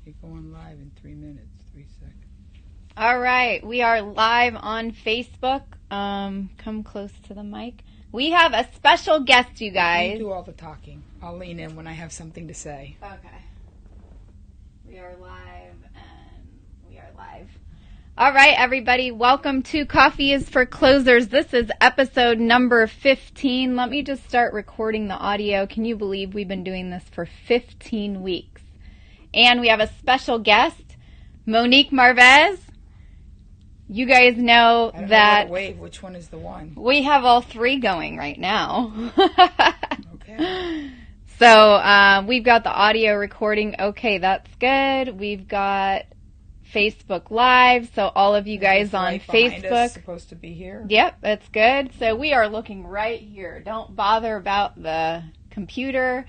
You're going live in 3 minutes, 3 seconds. All right, we are live on Facebook. Come close to the mic. We have a special guest, you guys. You do all the talking. I'll lean in when I have something to say. Okay. We are live, and we are live. All right, everybody, welcome to Coffee is for Closers. This is episode number 15. Let me just start recording the audio. Can you believe we've been doing this for 15 weeks? And we have a special guest, Monique Marvez. You guys know I don't that know wave. Which one is the one? We have all three going right now. Okay. So we've got the audio recording. Okay, that's good. We've got Facebook Live. So all of you guys on right behind us, Facebook. supposed to be here. Yep, that's good. So we are looking right here. Don't bother about the computer.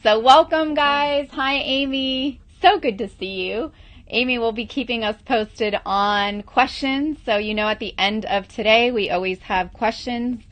So welcome, guys. Hi, Amy. So good to see you. Amy will be keeping us posted on questions. So, you know, at the end of today, we always have questions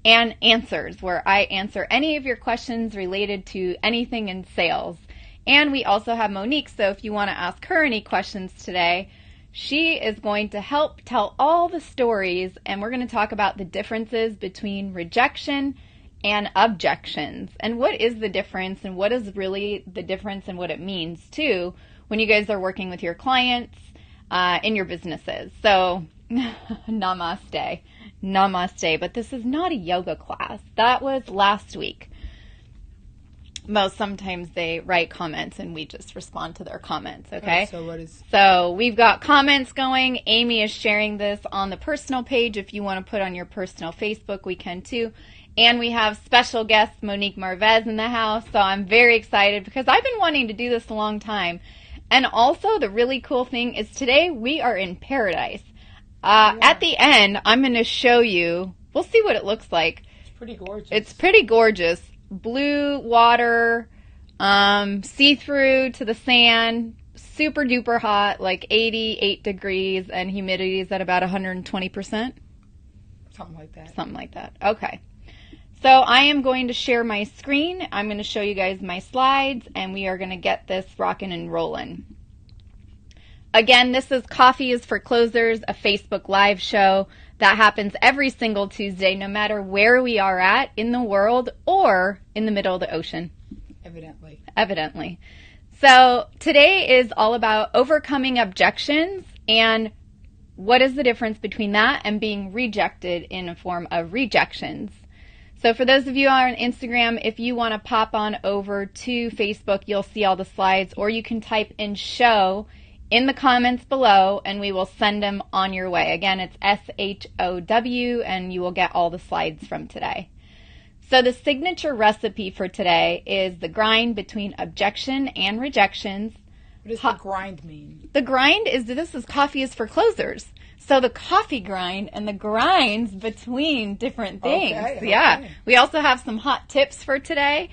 and answers where I answer any of your questions related to anything in sales. And we also have Monique. So if you want to ask her any questions today, she is going to help tell all the stories. And we're going to talk about the differences between rejection and objections. And what is the difference and what is really the difference and what it means too when you guys are working with your clients in your businesses. So namaste. Namaste. But this is not a yoga class. That was last week. Sometimes they write comments and we just respond to their comments, okay? So we've got comments going. Amy is sharing this on the personal page. If you want to put on your personal Facebook, we can too. And we have special guest Monique Marvez in the house. So I'm very excited because I've been wanting to do this a long time. And also the really cool thing is today we are in paradise. At the end, I'm going to show you. We'll see what it looks like. It's pretty gorgeous. It's pretty gorgeous. Blue water, see-through to the sand, super duper hot, like 88 degrees, and humidity is at about 120%. Something like that. Something like that. Okay. So I am going to share my screen. I'm going to show you guys my slides, and we are going to get this rocking and rolling. Again, this is Coffee is for Closers, a Facebook Live show that happens every single Tuesday, no matter where we are at in the world or in the middle of the ocean. Evidently. So today is all about overcoming objections and what is the difference between that and being rejected in a form of rejections. So for those of you on Instagram, if you want to pop on over to Facebook, you'll see all the slides, or you can type in show in the comments below and we will send them on your way. Again, it's SHOW and you will get all the slides from today. So the signature recipe for today is the grind between objection and rejections. What does the grind mean? The grind is, this is Coffee is for Closers. So the coffee grind and the grinds between different things. Okay, yeah. okay. We also have some hot tips for today.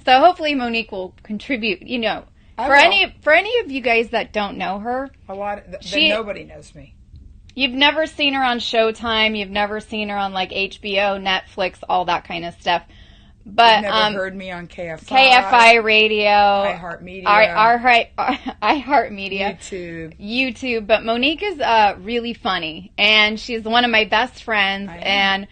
So hopefully Monique will contribute, you know. For any of you guys that don't know her, nobody knows me. You've never seen her on Showtime. You've never seen her on like HBO, Netflix, all that kind of stuff. But you've never heard me on KFI. KFI Radio, iHeartMedia, iHeartMedia, YouTube. But Monique is really funny, and she's one of my best friends. And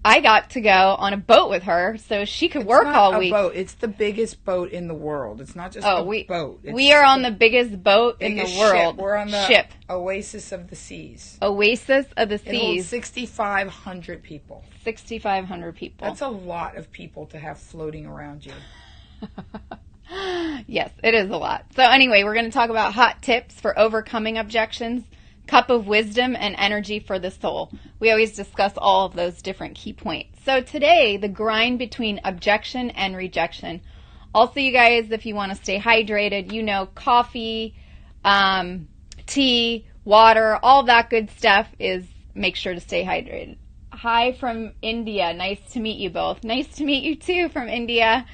I got to go on a boat with her, so she could work all week. It's the biggest boat in the world. It's not just a boat. We are on the biggest boat in the world. Ship. We're on the Oasis of the Seas. Oasis of the Seas. It holds 6,500 people. 6,500 people. That's a lot of people to have floating around you. Yes, it is a lot. So anyway, we're going to talk about hot tips for overcoming objections, cup of wisdom, and energy for the soul. We always discuss all of those different key points. So today, the grind between objection and rejection. Also, you guys, if you want to stay hydrated, you know, coffee, tea, water, all that good stuff is make sure to stay hydrated. Hi from India. Nice to meet you both. Nice to meet you too from India.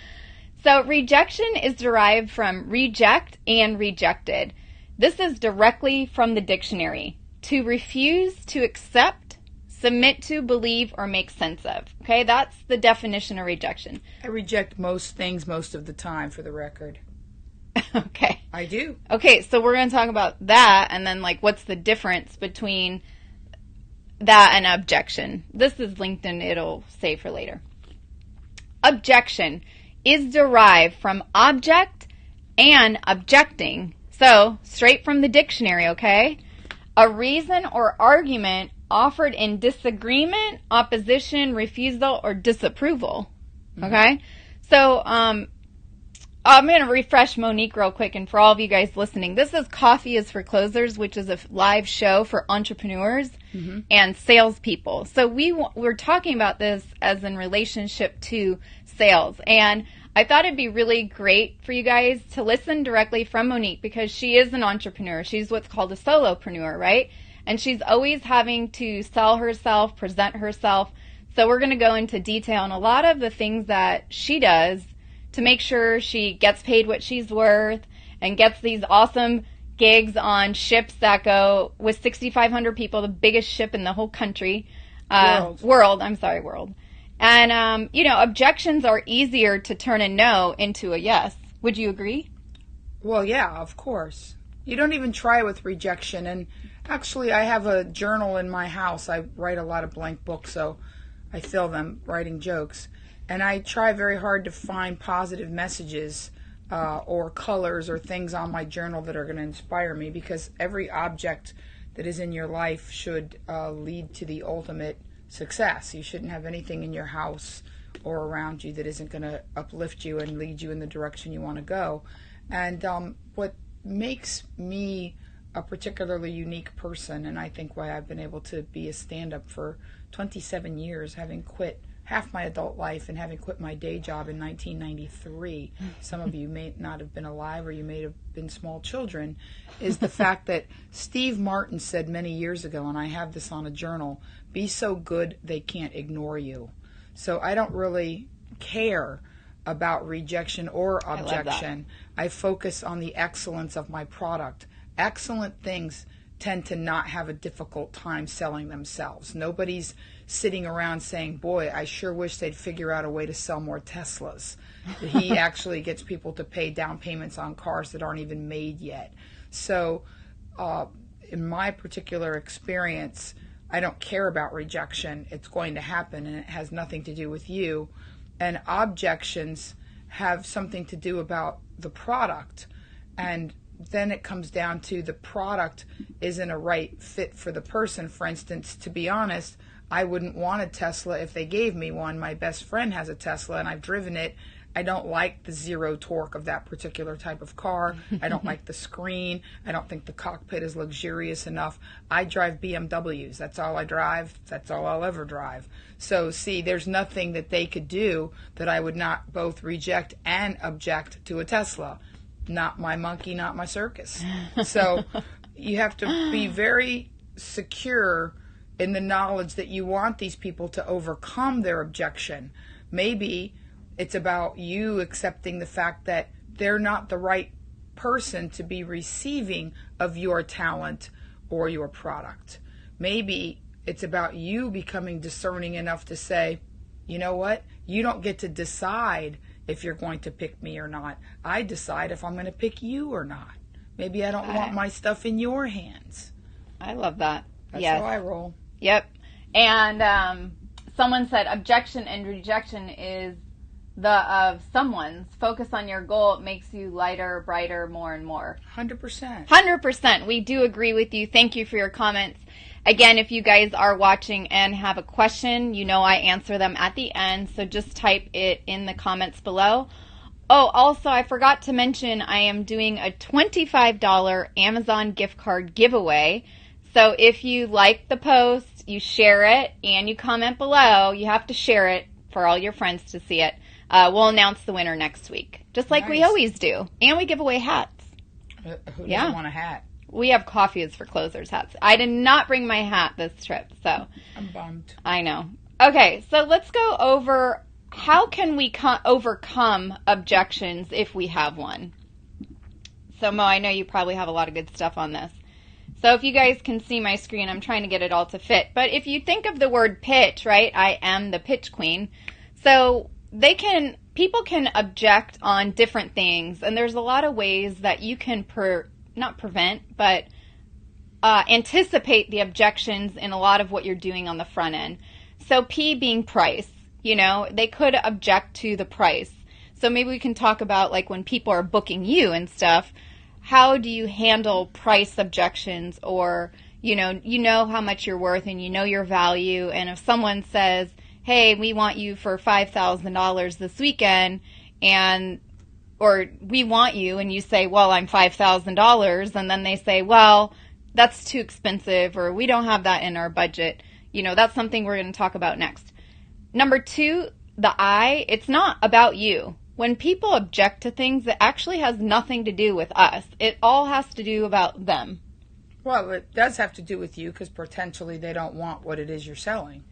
So rejection is derived from reject and rejected. This is directly from the dictionary. To refuse, to accept, submit to, believe, or make sense of. Okay, that's the definition of rejection. I reject most things most of the time, for the record. Okay. I do. Okay, so we're going to talk about that, and then, like, what's the difference between that and objection. This is linked and it'll say for later. Objection is derived from object and objecting. So, straight from the dictionary, okay? A reason or argument offered in disagreement, opposition, refusal, or disapproval. Okay? So, I'm going to refresh Monique real quick, and for all of you guys listening, this is Coffee is for Closers, which is a live show for entrepreneurs and salespeople. So we're talking about this as in relationship to sales, and I thought it'd be really great for you guys to listen directly from Monique because she is an entrepreneur. She's what's called a solopreneur, right? And she's always having to sell herself, present herself. So we're going to go into detail on a lot of the things that she does to make sure she gets paid what she's worth and gets these awesome gigs on ships that go with 6,500 people, the biggest ship in the whole country. World. And, objections are easier to turn a no into a yes. Would you agree? Well, yeah, of course. You don't even try with rejection. And actually, I have a journal in my house. I write a lot of blank books, so I fill them writing jokes. And I try very hard to find positive messages or colors or things on my journal that are going to inspire me, because every object that is in your life should lead to the ultimate success. You shouldn't have anything in your house or around you that isn't going to uplift you and lead you in the direction you want to go. And what makes me a particularly unique person, and I think why I've been able to be a stand-up for 27 years, having quit half my adult life and having quit my day job in 1993, some of you may not have been alive or you may have been small children, is the fact that Steve Martin said many years ago, and I have this on a journal, be so good they can't ignore you. So I don't really care about rejection or objection. I focus on the excellence of my product. Excellent things tend to not have a difficult time selling themselves. Nobody's sitting around saying, boy, I sure wish they'd figure out a way to sell more Teslas. He actually gets people to pay down payments on cars that aren't even made yet. So in my particular experience, I don't care about rejection. It's going to happen, and it has nothing to do with you. And objections have something to do about the product. And then it comes down to the product isn't a right fit for the person. For instance, to be honest, I wouldn't want a Tesla if they gave me one. My best friend has a Tesla, and I've driven it. I don't like the zero torque of that particular type of car. I don't like the screen. I don't think the cockpit is luxurious enough. I drive BMWs. That's all I drive. That's all I'll ever drive. So, see, there's nothing that they could do that I would not both reject and object to a Tesla. Not my monkey, not my circus. So you have to be very secure in the knowledge that you want these people to overcome their objection. Maybe it's about you accepting the fact that they're not the right person to be receiving of your talent or your product. Maybe it's about you becoming discerning enough to say, you know what? You don't get to decide if you're going to pick me or not. I decide if I'm going to pick you or not. Maybe I don't want my stuff in your hands. I love that. That's how I roll. Yep. And someone said objection and rejection is the of someone's. Focus on your goal. It makes you lighter, brighter, more and more. 100%. 100%. We do agree with you. Thank you for your comments. Again, if you guys are watching and have a question, you know I answer them at the end, so just type it in the comments below. Oh, also, I forgot to mention I am doing a $25 Amazon gift card giveaway. So if you like the post, you share it, and you comment below, you have to share it for all your friends to see it. We'll announce the winner next week, just like we always do. And we give away hats. Who doesn't want a hat? We have Coffee is for Closers hats. I did not bring my hat this trip, so. I'm bummed. I know. Okay, so let's go over how can we overcome objections if we have one. So, Mo, I know you probably have a lot of good stuff on this. So if you guys can see my screen, I'm trying to get it all to fit. But if you think of the word pitch, right, I am the pitch queen. So they can people can object on different things, and there's a lot of ways that you can not prevent, but anticipate the objections in a lot of what you're doing on the front end. So P being price, they could object to the price. So maybe we can talk about like when people are booking you and stuff, how do you handle price objections, or you know how much you're worth and you know your value, and if someone says, hey, we want you for $5,000 this weekend, or we want you, and you say, well, I'm $5,000, and then they say, well, that's too expensive, or we don't have that in our budget. That's something we're going to talk about next. Number 2, the I, it's not about you. When people object to things, it actually has nothing to do with us. It all has to do about them. Well, it does have to do with you because potentially they don't want what it is you're selling.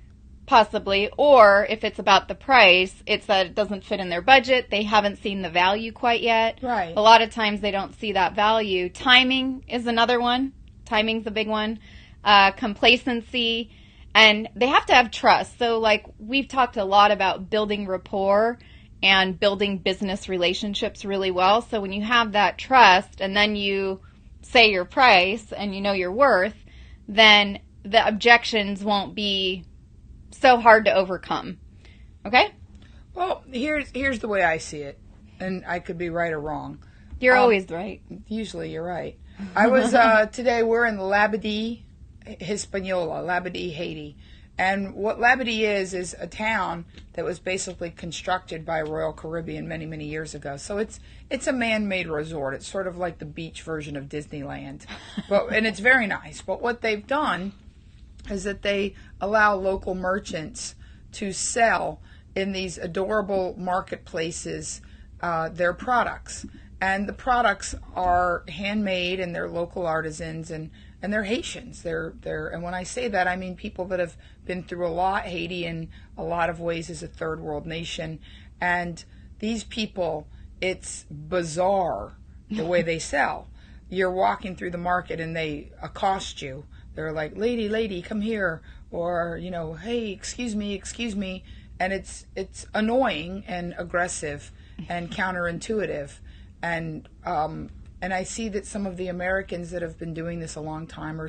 Possibly. Or if it's about the price, it's that it doesn't fit in their budget. They haven't seen the value quite yet. Right. A lot of times they don't see that value. Timing is another one. Timing's a big one. Complacency. And they have to have trust. So like we've talked a lot about building rapport and building business relationships really well. So when you have that trust and then you say your price and you know your worth, then the objections won't be so hard to overcome. Okay? Well, here's the way I see it, and I could be right or wrong. You're always right. Usually you're right. I was today we're in Labadie, Hispaniola, Labadie, Haiti. And what Labadie is a town that was basically constructed by Royal Caribbean many, many years ago. So it's a man-made resort. It's sort of like the beach version of Disneyland. And it's very nice. But what they've done is that they allow local merchants to sell in these adorable marketplaces their products. And the products are handmade and they're local artisans and they're Haitians. And when I say that, I mean people that have been through a lot. Haiti in a lot of ways is a third world nation. And these people, it's bizarre the way they sell. You're walking through the market and they accost you. They're like, lady, come here. Or, hey, excuse me. And it's annoying and aggressive and counterintuitive. And I see that some of the Americans that have been doing this a long time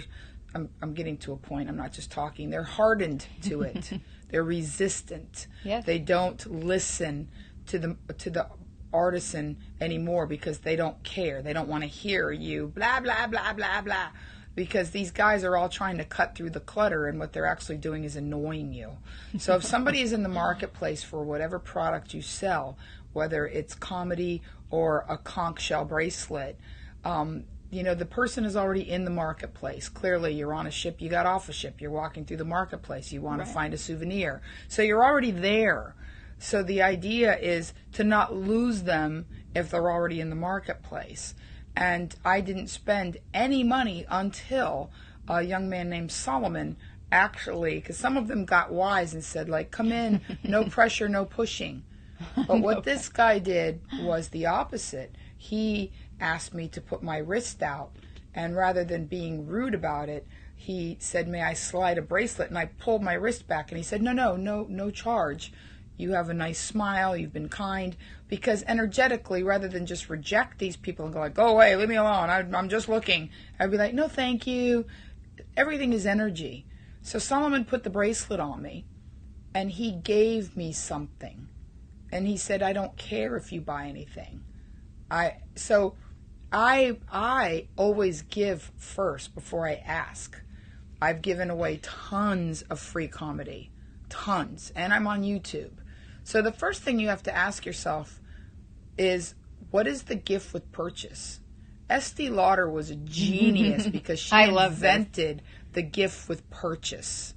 I'm getting to a point, I'm not just talking, they're hardened to it. They're resistant. Yes. They don't listen to the artisan anymore because they don't care. They don't want to hear you blah, blah, blah, blah, blah. Because these guys are all trying to cut through the clutter, and what they're actually doing is annoying you. So if somebody is in the marketplace for whatever product you sell, whether it's comedy or a conch shell bracelet, the person is already in the marketplace. Clearly, you're on a ship, you got off a ship, you're walking through the marketplace, you want to find a souvenir. So you're already there. So the idea is to not lose them if they're already in the marketplace. And I didn't spend any money until a young man named Solomon actually, because some of them got wise and said, like, come in, no pressure, no pushing. But what this guy did was the opposite. He asked me to put my wrist out, and rather than being rude about it, he said, may I slide a bracelet? And I pulled my wrist back, and he said, no charge. You have a nice smile, you've been kind, because energetically, rather than just reject these people and go like, go away, leave me alone, I'm just looking, I'd be like, no, thank you. Everything is energy. So Solomon put the bracelet on me, and he gave me something. And he said, I don't care if you buy anything. I always give first before I ask. I've given away tons of free comedy. Tons. And I'm on YouTube. So the first thing you have to ask yourself is, what is the gift with purchase? Estee Lauder was a genius because she invented the gift with purchase.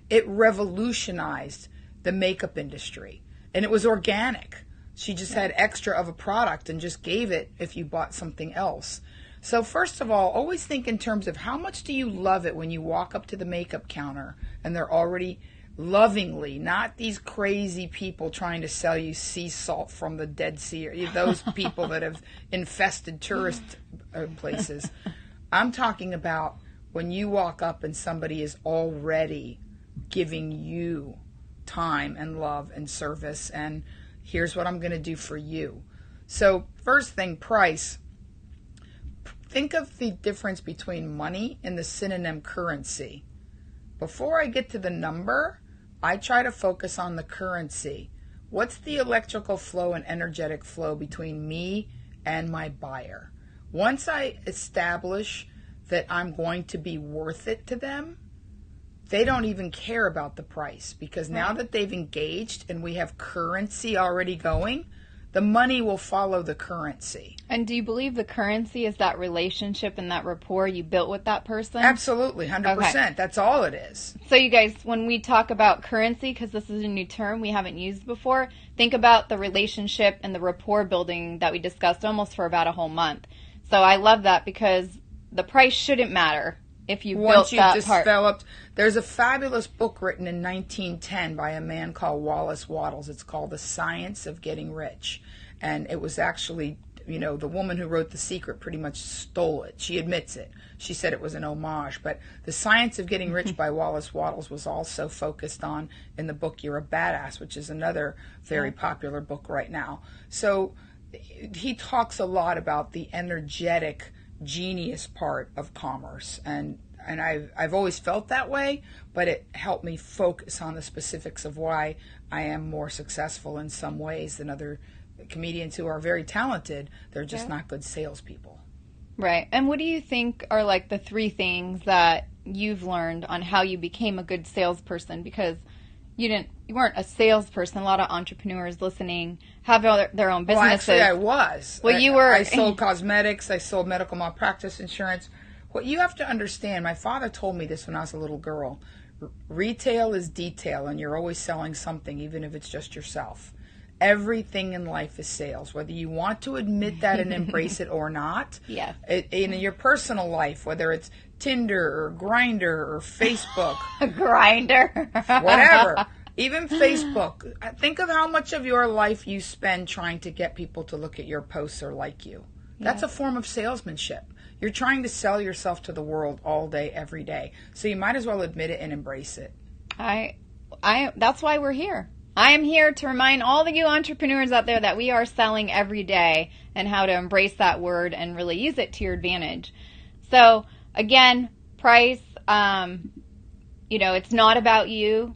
It revolutionized the makeup industry. And it was organic. She just had extra of a product and just gave it if you bought something else. So first of all, always think in terms of how much do you love it when you walk up to the makeup counter and they're already lovingly, not these crazy people trying to sell you sea salt from the Dead Sea, or those people that have infested tourist places. I'm talking about when you walk up and somebody is already giving you time and love and service, and Here's what I'm going to do for you. So first thing, price. Think of the difference between money and the synonym currency. Before I get to the number, I try to focus on the currency. What's the electrical flow and energetic flow between me and my buyer? Once I establish that I'm going to be worth it to them, they don't even care about the price, because now that they've engaged and we have currency already going, the money will follow the currency. And do you believe the currency is that relationship and that rapport you built with that person? Absolutely, 100%. Okay. That's all it is. So you guys, when we talk about currency, because this is a new term we haven't used before, think about the relationship and the rapport building that we discussed almost for about a whole month. So I love that, because the price shouldn't matter if you built that part. There's a fabulous book written in 1910 by a man called Wallace Wattles. It's called The Science of Getting Rich. And it was actually, the woman who wrote The Secret pretty much stole it. She admits it. She said it was an homage. But The Science of Getting Rich by Wallace Wattles was also focused on in the book You're a Badass, which is another very popular book right now. So he talks a lot about the energetic genius part of commerce, and I've always felt that way, but it helped me focus on the specifics of why I am more successful in some ways than other comedians who are very talented. They're just not good salespeople. Right. And what do you think are like the 3 things that you've learned on how you became a good salesperson? Because you weren't a salesperson. A lot of entrepreneurs listening have their own businesses. Well, actually, I was. Well, you were. I sold cosmetics. I sold medical malpractice insurance. What you have to understand, my father told me this when I was a little girl. Retail is detail, and you're always selling something, even if it's just yourself. Everything in life is sales, whether you want to admit that and embrace it or not. Yeah. In your personal life, whether it's Tinder or Grindr or Facebook. Grindr. Whatever. Even Facebook. Think of how much of your life you spend trying to get people to look at your posts or like you. That's a form of salesmanship. You're trying to sell yourself to the world all day, every day. So you might as well admit it and embrace it. That's why we're here. I am here to remind all of you entrepreneurs out there that we are selling every day, and how to embrace that word and really use it to your advantage. So again, price, it's not about you.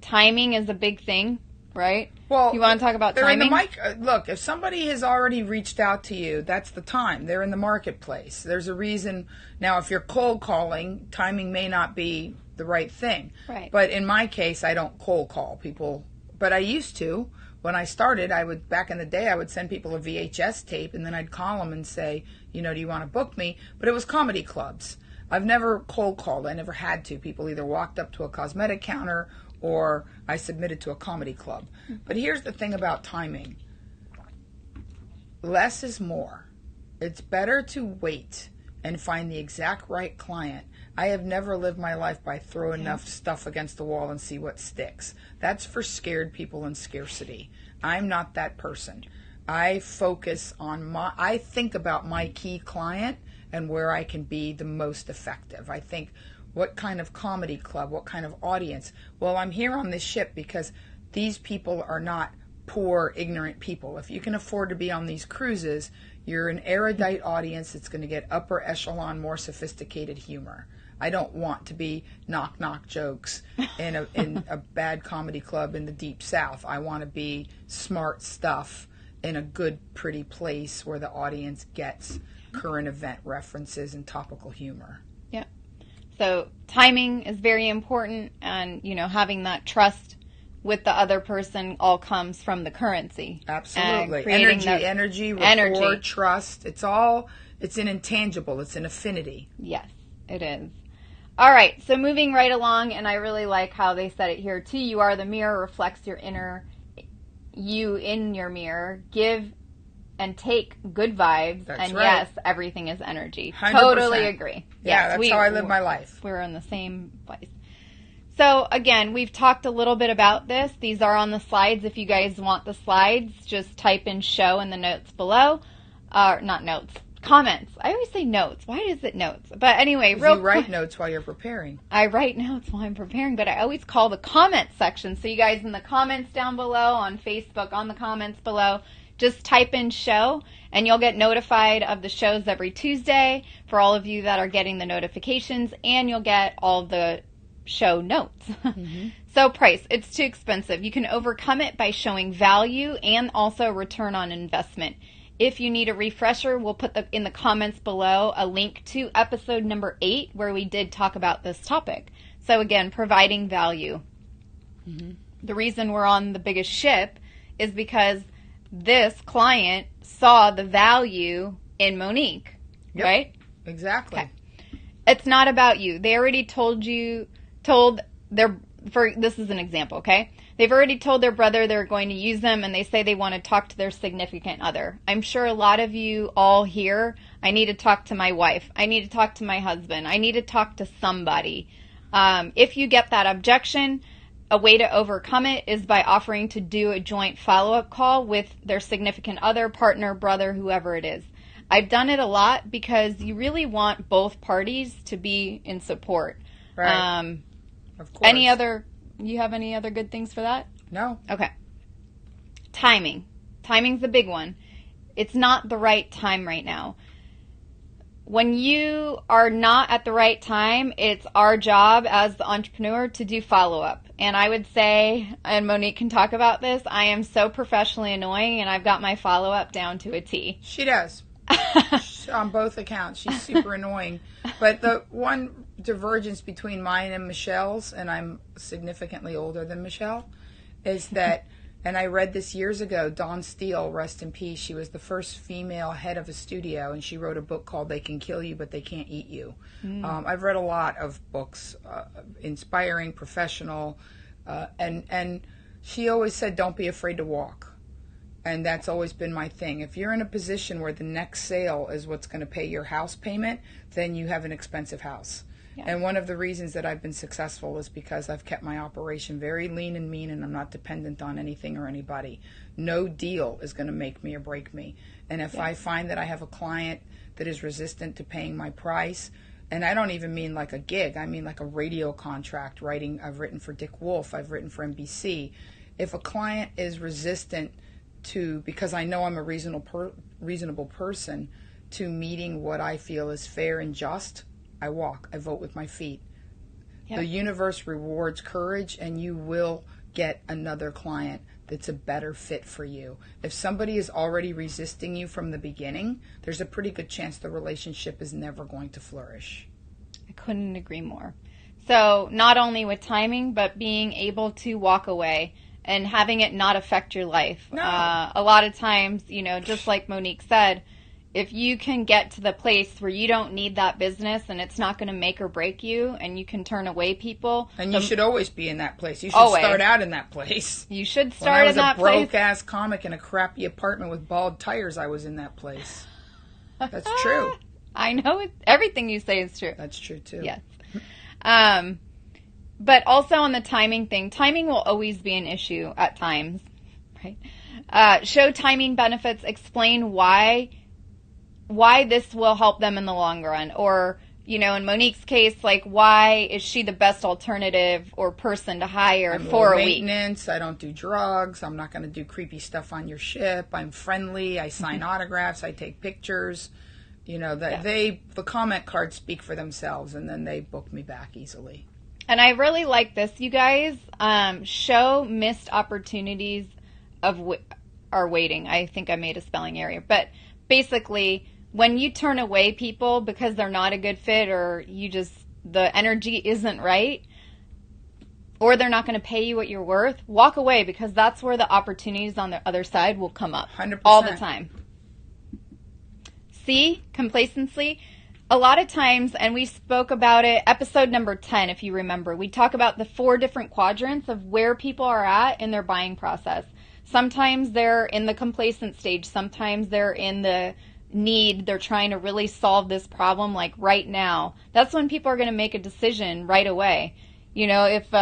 Timing is a big thing, right? Well, you want to talk about timing? Look, if somebody has already reached out to you, that's the time. They're in the marketplace. There's a reason. Now, if you're cold calling, timing may not be the right thing. Right. But in my case, I don't cold call people. But I used to. When I started, back in the day, I would send people a VHS tape, and then I'd call them and say, do you want to book me? But it was comedy clubs. I've never cold called. I never had to. People either walked up to a cosmetic counter or I submitted to a comedy club. But here's the thing about timing. Less is more. It's better to wait and find the exact right client. I have never lived my life by throw enough stuff against the wall and see what sticks. That's for scared people in scarcity. I'm not that person. I focus on I think about my key client and where I can be the most effective. I think, what kind of comedy club, what kind of audience? Well, I'm here on this ship because these people are not poor, ignorant people. If you can afford to be on these cruises, you're an erudite audience that's going to get upper echelon, more sophisticated humor. I don't want to be knock-knock jokes in a bad comedy club in the Deep South. I want to be smart stuff in a good, pretty place where the audience gets current event references and topical humor. Yeah. So timing is very important, and having that trust with the other person all comes from the currency. Absolutely. Energy, rapport, trust. It's an intangible. It's an affinity. Yes, it is. All right. So moving right along, and I really like how they said it here too. You are the mirror, reflects your inner you in your mirror. Give and take good vibes. That's and right. Yes, everything is energy. 100%. Totally agree. Yeah, that's how I live my life. We're in the same place. So again, we've talked a little bit about this. These are on the slides. If you guys want the slides, just type in show in the notes below. Not notes, comments. I always say notes. Why is it notes? But anyway, you write notes while you're preparing. I write notes while I'm preparing, but I always call the comment section. So you guys in the comments down below on Facebook, on the comments below, just type in show and you'll get notified of the shows every Tuesday for all of you that are getting the notifications, and you'll get all the show notes. Mm-hmm. So price, it's too expensive. You can overcome it by showing value and also return on investment. If you need a refresher, we'll put in the comments below a link to episode number 8 where we did talk about this topic. So again, providing value. Mm-hmm. The reason we're on the biggest ship is because this client saw the value in Monique, yep, right? Exactly. Okay. It's not about you. They already this is an example, okay? They've already told their brother they're going to use them, and they say they want to talk to their significant other. I'm sure a lot of you all hear, I need to talk to my wife. I need to talk to my husband. I need to talk to somebody. If you get that objection, a way to overcome it is by offering to do a joint follow-up call with their significant other, partner, brother, whoever it is. I've done it a lot because you really want both parties to be in support. Right. Of course. You have any other good things for that? No. Okay. Timing. Timing's the big one. It's not the right time right now. When you are not at the right time, it's our job as the entrepreneur to do follow-up. And I would say, and Monique can talk about this, I am so professionally annoying, and I've got my follow-up down to a T. She does. On both accounts. She's super annoying. But the one divergence between mine and Michelle's, and I'm significantly older than Michelle, is that, and I read this years ago, Dawn Steele, rest in peace, she was the first female head of a studio, and she wrote a book called They Can Kill You, But They Can't Eat You. I've read a lot of books, inspiring, professional, and she always said, don't be afraid to walk. And that's always been my thing. If you're in a position where the next sale is what's going to pay your house payment, then you have an expensive house. Yeah. And one of the reasons that I've been successful is because I've kept my operation very lean and mean, and I'm not dependent on anything or anybody. No deal is going to make me or break me. And if I find that I have a client that is resistant to paying my price, and I don't even mean like a gig, I mean like a radio contract writing. I've written for Dick Wolf, I've written for NBC. If a client is resistant to, because I know I'm a reasonable person, to meeting what I feel is fair and just, I walk. I vote with my feet. Yep. The universe rewards courage, and you will get another client that's a better fit for you. If somebody is already resisting you from the beginning, there's a pretty good chance the relationship is never going to flourish. I couldn't agree more. So not only with timing, but being able to walk away and having it not affect your life. No. A lot of times, just like Monique said, if you can get to the place where you don't need that business and it's not going to make or break you, and you can turn away people. And you should always be in that place. You should start out in that place. You should start in that place. When I was a broke-ass comic in a crappy apartment with bald tires, I was in that place. That's true. I know everything you say is true. That's true, too. Yes. But also on the timing thing, timing will always be an issue at times, right? Show timing benefits, explain why this will help them in the long run. Or, in Monique's case, like, why is she the best alternative or person to hire for a week? Maintenance, I don't do drugs, I'm not going to do creepy stuff on your ship, I'm friendly, I sign autographs, I take pictures. The comment cards speak for themselves, and then they book me back easily. And I really like this, you guys. Show missed opportunities are waiting. I think I made a spelling error. But basically, when you turn away people because they're not a good fit, or the energy isn't right, or they're not going to pay you what you're worth, walk away, because that's where the opportunities on the other side will come up 100%. All the time. C, complacency. A lot of times, and we spoke about it, episode number 10, if you remember, we talk about the 4 different quadrants of where people are at in their buying process. Sometimes they're in the complacent stage. Let's they're in the need. They're trying to really solve this problem like right now. That's when people are going to make a decision right away. If,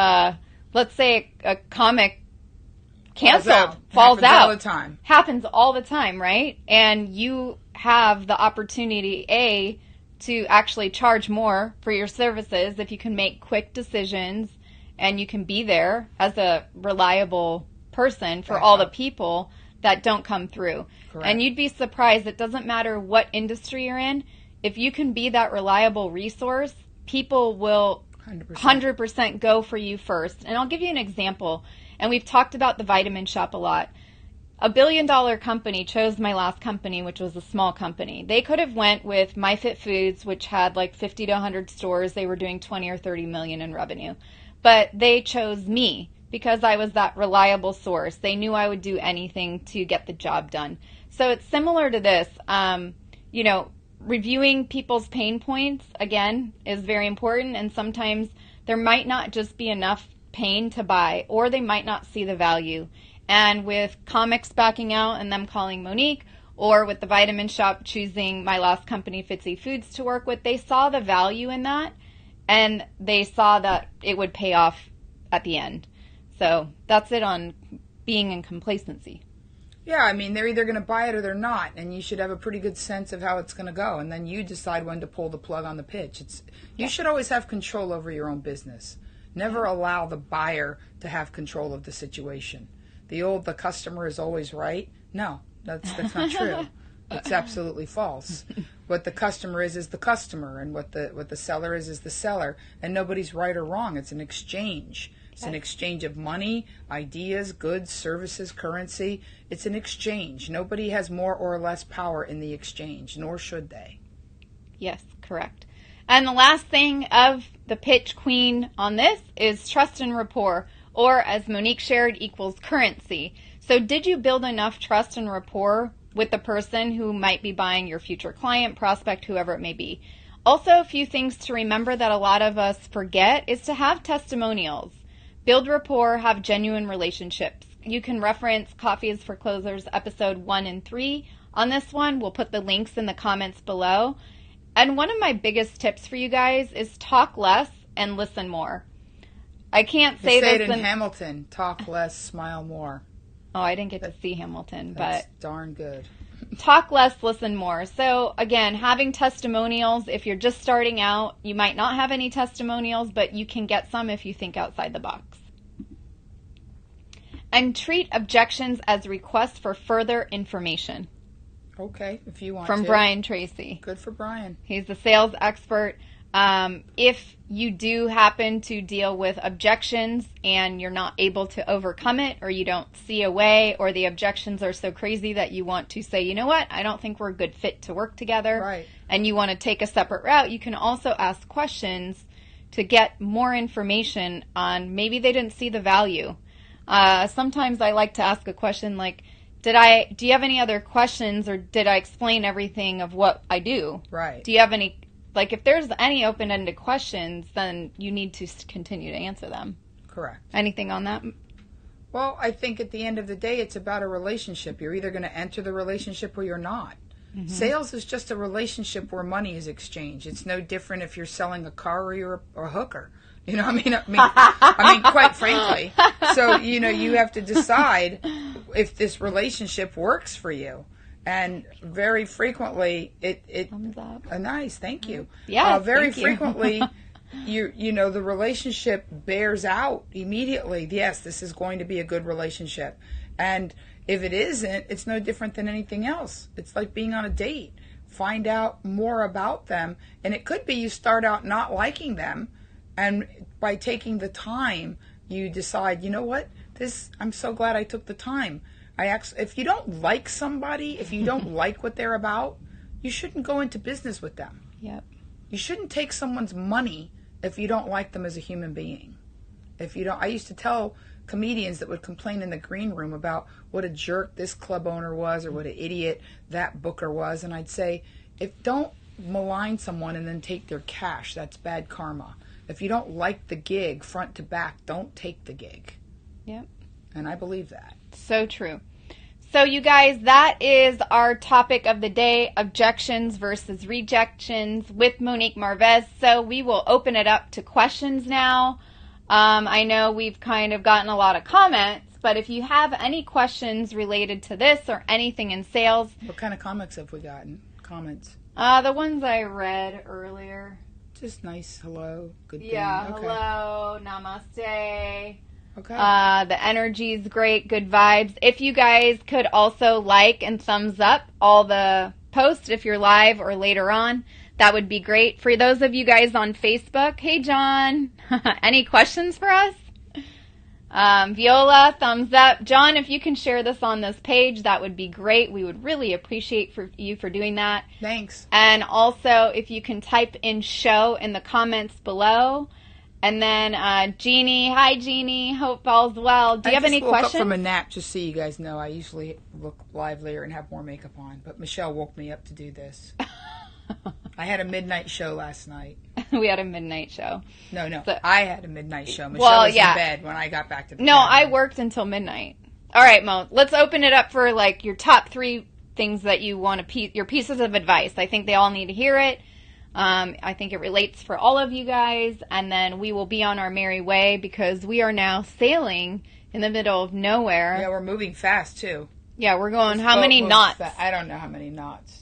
let's say a comic falls out. Happens all the time. Happens all the time, right? And you have the opportunity, to actually charge more for your services if you can make quick decisions and you can be there as a reliable person for all the people that don't come through. Correct. And you'd be surprised, it doesn't matter what industry you're in, if you can be that reliable resource, people will 100% go for you first. And I'll give you an example. And we've talked about the Vitamin Shop a lot. A $1 billion company chose my last company, which was a small company. They could have went with MyFit Foods, which had like 50 to 100 stores. They were doing 20 or 30 million in revenue. But they chose me because I was that reliable source. They knew I would do anything to get the job done. So it's similar to this. Reviewing people's pain points, again, is very important. And sometimes there might not just be enough pain to buy, or they might not see the value. And with comics backing out and them calling Monique, or with the Vitamin Shop choosing my last company, Fitzy Foods, to work with, they saw the value in that, and they saw that it would pay off at the end. So that's it on being in complacency. Yeah, I mean, they're either going to buy it or they're not, and you should have a pretty good sense of how it's going to go, and then you decide when to pull the plug on the pitch. You should always have control over your own business. Never allow the buyer to have control of the situation. The customer is always right. No, that's not true. It's absolutely false. What the customer is the customer, and what the seller is the seller, and nobody's right or wrong. It's an exchange. It's an exchange of money, ideas, goods, services, currency. It's an exchange. Nobody has more or less power in the exchange, nor should they. Yes, correct. And the last thing of the pitch queen on this is trust and rapport, or as Monique shared, equals currency. So did you build enough trust and rapport with the person who might be buying your future client, prospect, whoever it may be? Also, a few things to remember that a lot of us forget is to have testimonials. Build rapport, have genuine relationships. You can reference Coffee is for Closers episode 1 and 3 on this one. We'll put the links in the comments below. And one of my biggest tips for you guys is talk less and listen more. I can't say this. Say it in Hamilton. Talk less, smile more. Oh, I didn't get to see Hamilton, that's darn good. Talk less, listen more. So again, having testimonials, if you're just starting out, you might not have any testimonials, but you can get some if you think outside the box. And treat objections as requests for further information. Okay, if you want From Brian Tracy. Good for Brian. He's the sales expert. If you do happen to deal with objections and you're not able to overcome it, or you don't see a way, or the objections are so crazy that you want to say, you know what, I don't think we're a good fit to work together, right, and you want to take a separate route, you can also ask questions to get more information on maybe they didn't see the value. Sometimes I like to ask a question like, do you have any other questions, or did I explain everything of what I do? Right. Do you have any, like, if there's any open-ended questions, then you need to continue to answer them. Correct. Anything on that? Well, I think at the end of the day, it's about a relationship. You're either going to enter the relationship or you're not. Mm-hmm. Sales is just a relationship where money is exchanged. It's no different if you're selling a car or you're a hooker. You know, I mean, quite frankly. So, you have to decide if this relationship works for you. And very frequently, Thumbs up. Nice, thank you. Yeah, very frequently, the relationship bears out immediately. Yes, this is going to be a good relationship. And if it isn't, it's no different than anything else. It's like being on a date. Find out more about them. And it could be you start out not liking them, and by taking the time, you decide, you know what, I'm so glad I took the time. If you don't like somebody, if you don't like what they're about, you shouldn't go into business with them. Yep. You shouldn't take someone's money if you don't like them as a human being. I used to tell comedians that would complain in the green room about what a jerk this club owner was, or what an idiot that booker was, and I'd say, don't malign someone and then take their cash. That's bad karma. If you don't like the gig front to back, don't take the gig. Yep. And I believe that. So true. So you guys, that is our topic of the day, objections versus rejections with Monique Marvez. So we will open it up to questions now. I know we've kind of gotten a lot of comments, But if you have any questions related to this or anything in sales. What kind of comics have we gotten? Comments? The ones I read earlier. Just nice hello, good thing. Yeah, Okay. hello, namaste. Okay. The energy's great, good vibes. If you guys could also like and thumbs up all the posts if you're live or later on, that would be great. For those of you guys on Facebook, hey John, any questions for us? Viola, thumbs up. John, if you can share this on this page, that would be great. We would really appreciate you for doing that. Thanks. And also, if you can type in show in the comments below. And then Jeannie, hi Jeannie, hope all's well. Do you have any questions? I just woke up from a nap, just so you guys know. I usually look livelier and have more makeup on, but Michelle woke me up to do this. I had a midnight show last night. We had a midnight show. No. So, I had a midnight show. Michelle was in bed when I got back to the No, I worked until midnight. All right, Mo, let's open it up for like your top 3 things that you want to your pieces of advice. I think they all need to hear it. I think it relates for all of you guys, and then we will be on our merry way because we are now sailing in the middle of nowhere. Yeah, we're moving fast too. Yeah, we're going how many knots? I don't know how many knots.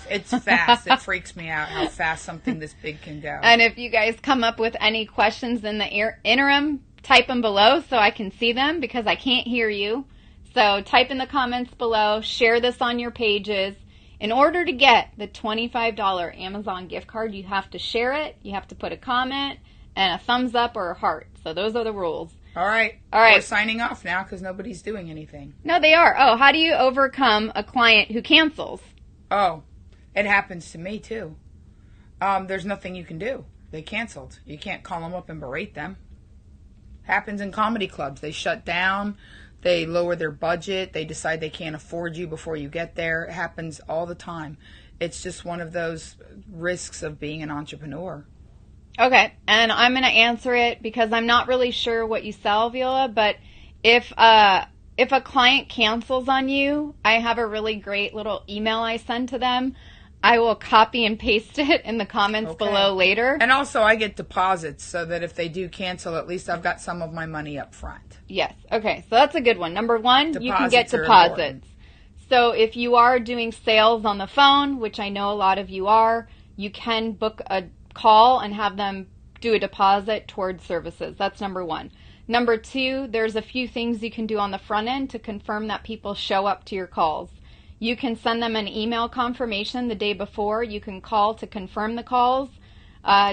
It's fast. It freaks me out how fast something this big can go. And if you guys come up with any questions in the interim, type them below so I can see them because I can't hear you. So type in the comments below, share this on your pages. In order to get the $25 Amazon gift card, you have to share it, you have to put a comment, and a thumbs up or a heart. So those are the rules. All right. We're signing off now because nobody's doing anything. No, they are. Oh, how do you overcome a client who cancels? Oh, it happens to me too. There's nothing you can do. They canceled. You can't call them up and berate them. Happens in comedy clubs. They shut down. They lower their budget. They decide they can't afford you before you get there. It happens all the time. It's just one of those risks of being an entrepreneur. Okay, and I'm going to answer it because I'm not really sure what you sell, Viola, but if a client cancels on you, I have a really great little email I send to them. I will copy and paste it in the comments below later. And also I get deposits so that if they do cancel, at least I've got some of my money up front. Yes. Okay. So that's a good one. Number 1, you can get deposits. So if you are doing sales on the phone, which I know a lot of you are, you can book a call and have them do a deposit towards services. That's number 1. Number 2, there's a few things you can do on the front end to confirm that people show up to your calls. You can send them an email confirmation the day before. You can call to confirm the calls.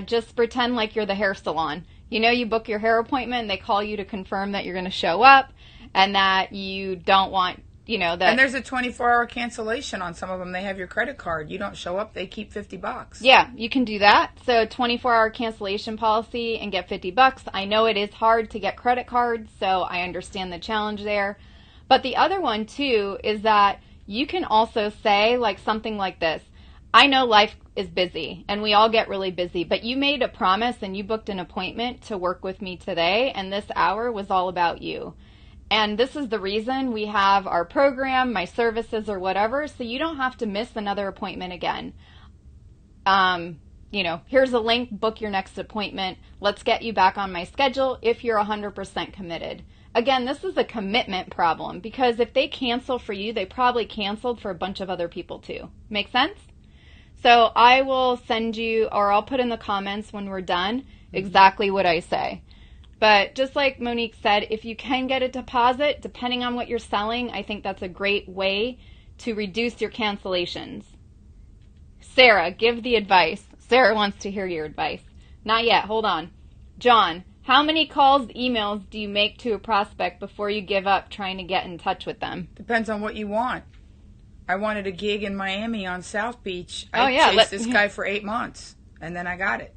Just pretend like you're the hair salon. You know, you book your hair appointment and they call you to confirm that you're going to show up and that you don't want, that. And there's a 24-hour cancellation on some of them. They have your credit card. You don't show up, they keep $50. Yeah, you can do that. So 24-hour cancellation policy and get $50. I know it is hard to get credit cards, so I understand the challenge there. But the other one, too, is that you can also say like something like this. I know life is busy and we all get really busy, but you made a promise and you booked an appointment to work with me today, and this hour was all about you. And this is the reason we have our program, my services or whatever, so you don't have to miss another appointment again. Here's a link, book your next appointment. Let's get you back on my schedule if you're 100% committed. Again, this is a commitment problem because if they cancel for you, they probably canceled for a bunch of other people too. Make sense? So I will send you, or I'll put in the comments when we're done, exactly what I say. But just like Monique said, if you can get a deposit, depending on what you're selling, I think that's a great way to reduce your cancellations. Sarah, give the advice. Sarah wants to hear your advice. Not yet. Hold on. John, how many calls, emails do you make to a prospect before you give up trying to get in touch with them? Depends on what you want. I wanted a gig in Miami on South Beach. I chased this guy for 8 months, and then I got it.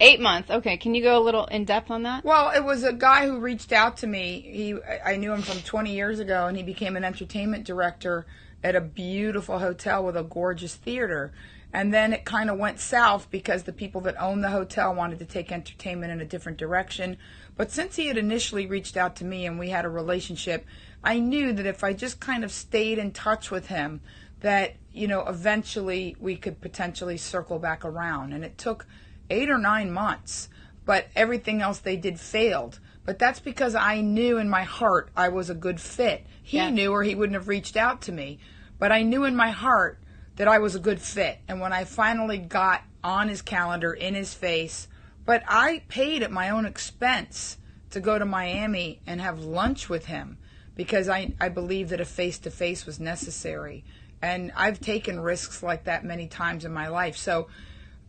8 months. Okay, can you go a little in depth on that? Well, it was a guy who reached out to me. I knew him from 20 years ago, and he became an entertainment director at a beautiful hotel with a gorgeous theater. And then it kind of went south because the people that owned the hotel wanted to take entertainment in a different direction. But since he had initially reached out to me and we had a relationship, I knew that if I just kind of stayed in touch with him, that, eventually we could potentially circle back around. And it took 8 or 9 months, but everything else they did failed. But that's because I knew in my heart I was a good fit. He knew, or he wouldn't have reached out to me. But I knew in my heart that I was a good fit. And when I finally got on his calendar, in his face, but I paid at my own expense to go to Miami and have lunch with him because I believed that a face-to-face was necessary. And I've taken risks like that many times in my life. So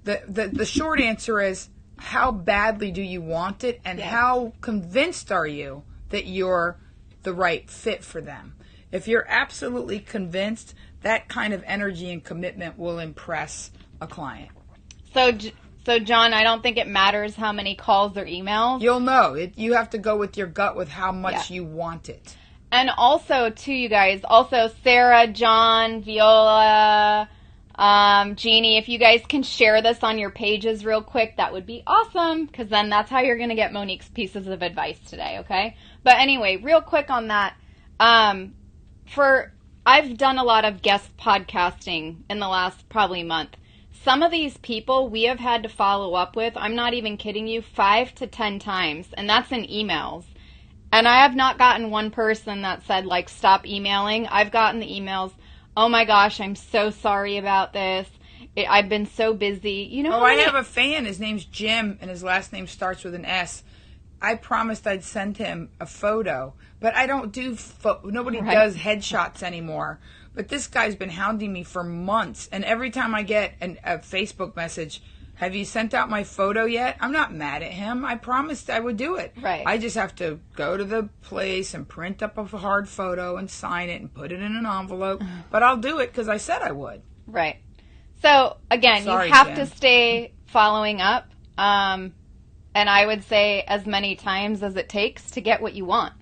the short answer is, how badly do you want it, and how convinced are you that you're the right fit for them? If you're absolutely convinced, that kind of energy and commitment will impress a client. So John, I don't think it matters how many calls or emails. You'll know. You have to go with your gut with how much you want it. And also, too, you guys, Sarah, John, Viola, Jeannie, if you guys can share this on your pages real quick, that would be awesome, because then that's how you're going to get Monique's pieces of advice today, okay? But anyway, real quick on that, I've done a lot of guest podcasting in the last probably month. Some of these people we have had to follow up with, I'm not even kidding you, 5 to 10 times, and that's in emails. And I have not gotten one person that said, like, stop emailing. I've gotten the emails, oh my gosh, I'm so sorry about this. I've been so busy. You know. I have a fan. His name's Jim, and his last name starts with an S. I promised I'd send him a photo, but I don't do nobody does headshots anymore. But this guy's been hounding me for months, and every time I get a Facebook message, have you sent out my photo yet? I'm not mad at him. I promised I would do it. Right. I just have to go to the place and print up a hard photo and sign it and put it in an envelope. But I'll do it because I said I would. Right. So, again, Sorry, you have Jen. to stay following up. And I would say as many times as it takes to get what you want.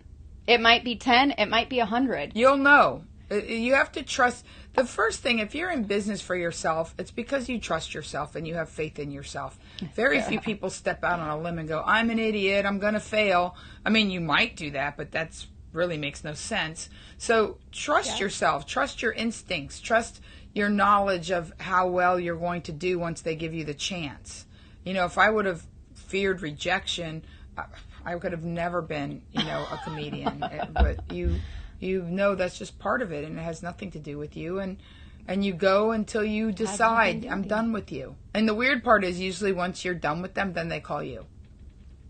It might be 10. It might be 100. You'll know. You have to trust. The first thing, if you're in business for yourself, it's because you trust yourself and you have faith in yourself. Very few people step out on a limb and go, I'm an idiot, I'm going to fail. I mean, you might do that, but that's really makes no sense. So trust yourself, trust your instincts, trust your knowledge of how well you're going to do once they give you the chance. You know, if I would have feared rejection, I could have never been, a comedian. But you know that's just part of it, and it has nothing to do with you. And you go until you decide, I'm done with you. And the weird part is usually once you're done with them, then they call you.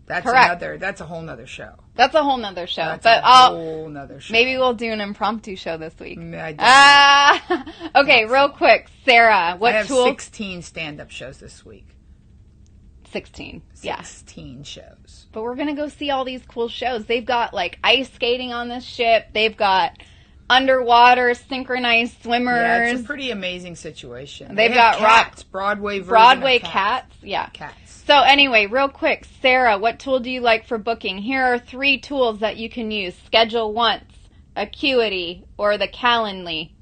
That's Correct. That's a whole nother show. That's a whole nother show. That's but a whole nother show. Maybe we'll do an impromptu show this week. I okay, real quick. Sarah, what I have tool? 16 stand-up shows this week. 16. 16 shows. But we're going to go see all these cool shows. They've got, like, ice skating on this ship. They've got underwater synchronized swimmers. Yeah, it's a pretty amazing situation. They've got cats, Broadway version Broadway of cats. Yeah. Cats. So anyway, real quick, Sarah, what tool do you like for booking? Here are 3 tools that you can use. Schedule Once, Acuity, or the Calendly.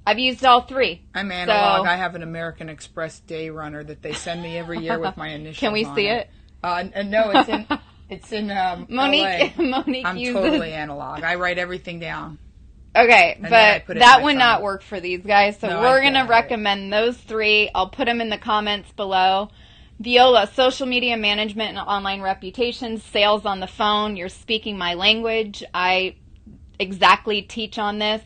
I've used all 3. I'm analog. I have an American Express day runner that they send me every year with my initials. Can we see it? No, it's in Monique. LA. Monique I'm uses. totally analog. I write everything down. Okay, And then I but put it in that my would not phone. work for these guys. So No, we're I going to get it. recommend those 3. I'll put them in the comments below. Viola, social media management and online reputations, sales on the phone, you're speaking my language. I exactly teach on this.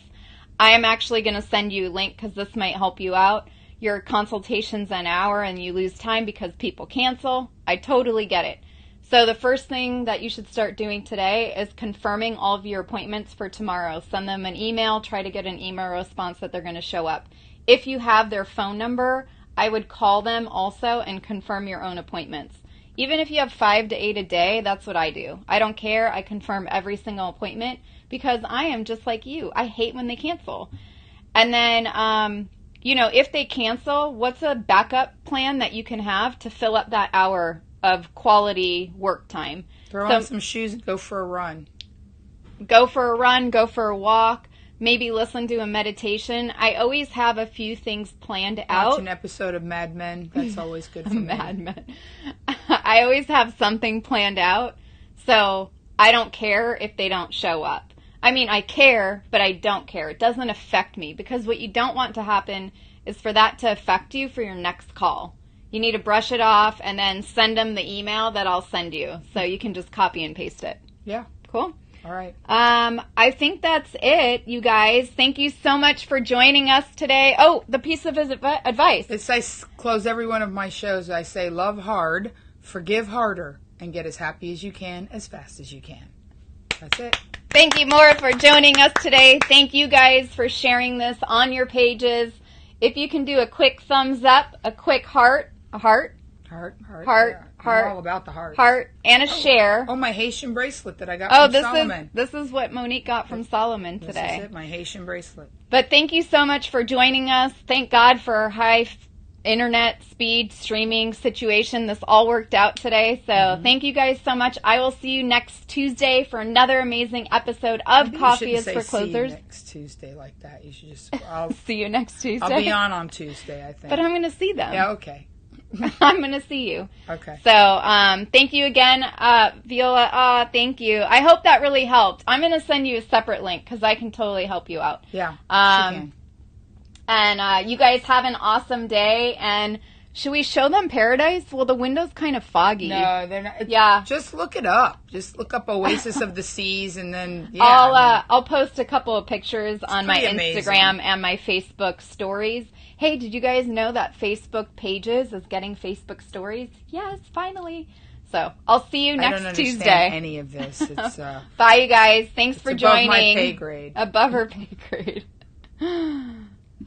I am actually going to send you a link because this might help you out. Your consultation's an hour and you lose time because people cancel. I totally get it. So the first thing that you should start doing today is confirming all of your appointments for tomorrow. Send them an email. Try to get an email response that they're going to show up. If you have their phone number, I would call them also and confirm your own appointments. Even if you have 5 to 8 a day, that's what I do. I don't care. I confirm every single appointment because I am just like you. I hate when they cancel. And then, if they cancel, what's a backup plan that you can have to fill up that hour of quality work time? Throw on some shoes and go for a run. Go for a run, go for a walk, maybe listen to a meditation. I always have a few things planned out. Watch an episode of Mad Men. That's always good for me. Mad Men. I always have something planned out, so I don't care if they don't show up. I mean, I care, but I don't care. It doesn't affect me because what you don't want to happen is for that to affect you for your next call. You need to brush it off and then send them the email that I'll send you. So you can just copy and paste it. Yeah. Cool. All right. I think that's it, you guys. Thank you so much for joining us today. Oh, the piece of advice. I close every one of my shows. I say, love hard, forgive harder, and get as happy as you can, as fast as you can. That's it. Thank you, Maura, for joining us today. Thank you guys for sharing this on your pages. If you can do a quick thumbs up, a quick heart, Heart. Heart. I'm all about the heart. Heart, and a share. Oh, my Haitian bracelet that I got from Solomon. This is what Monique got from Solomon today. This is it, my Haitian bracelet. But thank you so much for joining us. Thank God for our high internet speed streaming situation. This all worked out today. So thank you guys so much. I will see you next Tuesday for another amazing episode of Coffee is for Closers. See you next Tuesday like that. You should just. I'll see you next Tuesday. I'll be on Tuesday, I think. But I'm going to see them. Yeah. Okay. I'm going to see you. Okay. So, thank you again, Viola. Thank you. I hope that really helped. I'm going to send you a separate link because I can totally help you out. Yeah. She can. And you guys have an awesome day. And should we show them paradise? Well, the window's kind of foggy. No, they're not. Yeah. Just look it up. Just look up Oasis of the Seas, and then I'll post a couple of pictures on my amazing. Instagram and my Facebook stories. Hey, did you guys know that Facebook Pages is getting Facebook stories? Yes, finally. So I'll see you next I don't understand Tuesday. Any of this? It's bye, you guys. Thanks for joining. Above my pay grade. Above her pay grade.